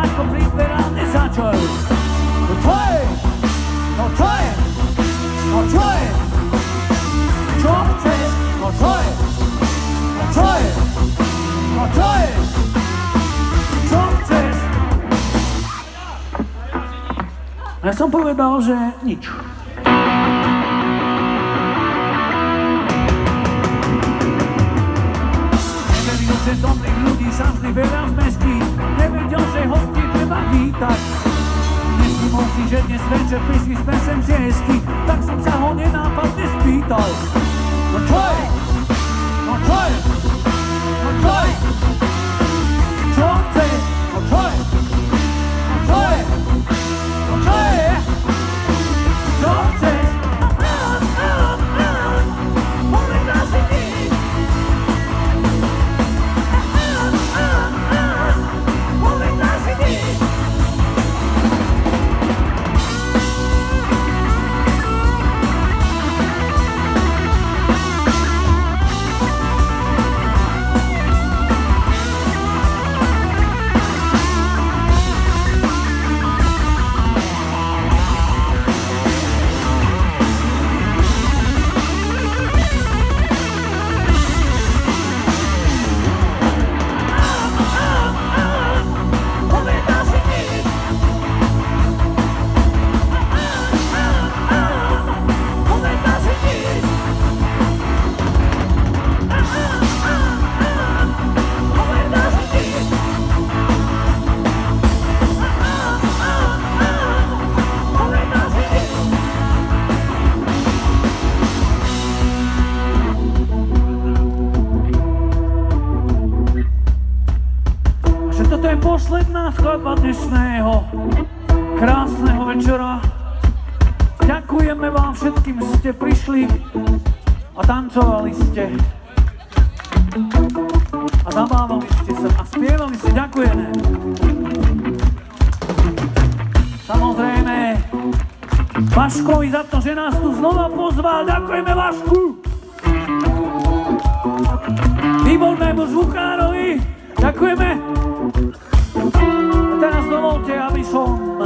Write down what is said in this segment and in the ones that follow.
ako priberane začal. No čo je? No čo je? No čo je? Čo chceš? No čo je? No čo je? No čo je? Čo chceš? Ja som povedal, že nič. Nevedel, že dobrých ľudí sa vždy veľa zmestí. Nevedel, že hosty treba vítať. Nevšimol si, že dnes večer prišli sme sem ciesky. Tak som sa ho nenápadne spýtal. No čo je? No čo je? No čo je? Čo chceš? No čo je? No čo je? No čo je? Čo chceš? Povedal si ty. Povedal si ty. Posledná skladba dnešného krásneho večera. Ďakujeme vám všetkým, že ste prišli a tancovali ste a zabávali ste sa a spievali ste. Ďakujeme. Samozrejme Vaškovi za to, že nás tu znova pozval. Ďakujeme Vašku. Výbornému zvukárovi. Ďakujeme. A teraz dovolte, aby som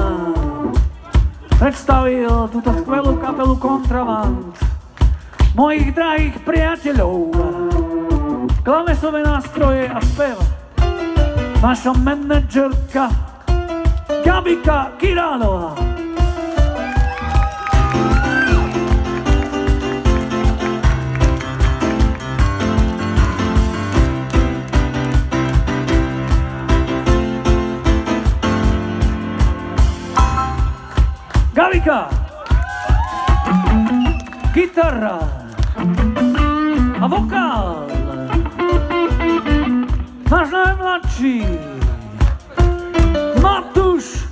predstavil túto skvelú kapelu Kontraband. Mojich drahých priateľov, klavesové nástroje a spev. Naša manažerka Gabika Kiránová. Gabika, gitara a vokál. Náš najmladší Matúš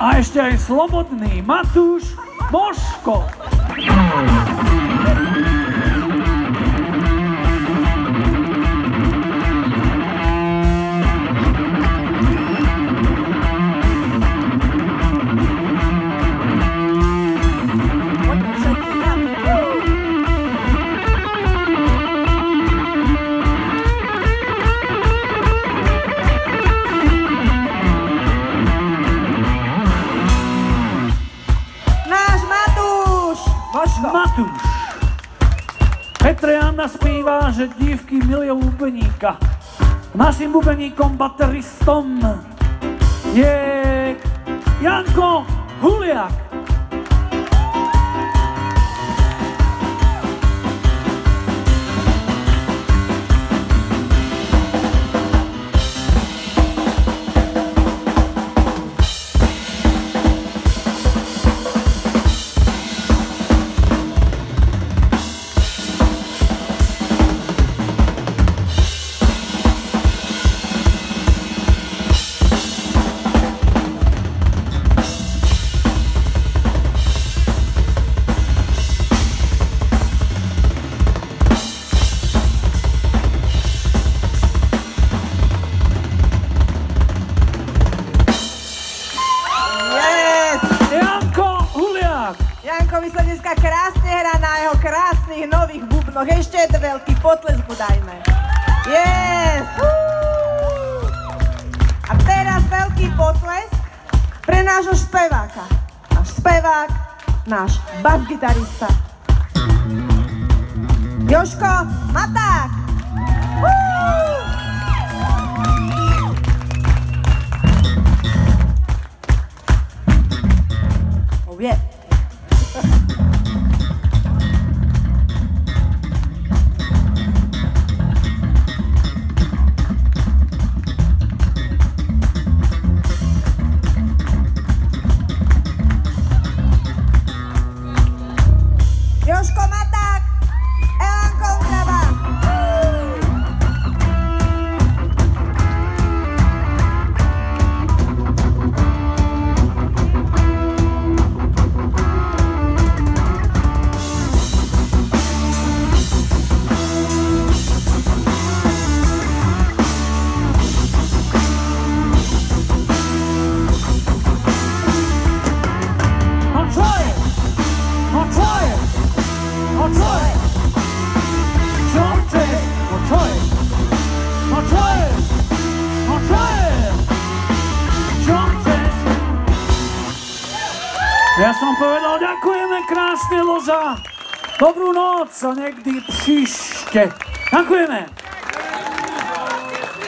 a ešte aj slobodný Matúš Moško. Matúš. Petre Anna spíva, že dívky milujú bubeníka. Našim bubeníkom, bateristom je Janko Huliak. Jankovi sa dneska krásne hrá na jeho krásnych nových bubnoch. Ešte jeden veľký potlesk mu dajme. Yes! A teraz teraz veľký potlesk pre nášho speváka. Náš spevák, náš basgitarista. Jožko Maták! Oh yeah! Jožko Maták, Elan kontrabas. Ja som povedal, ďakujeme krásne, Loza. Dobrú noc a niekdy příště. Ďakujeme.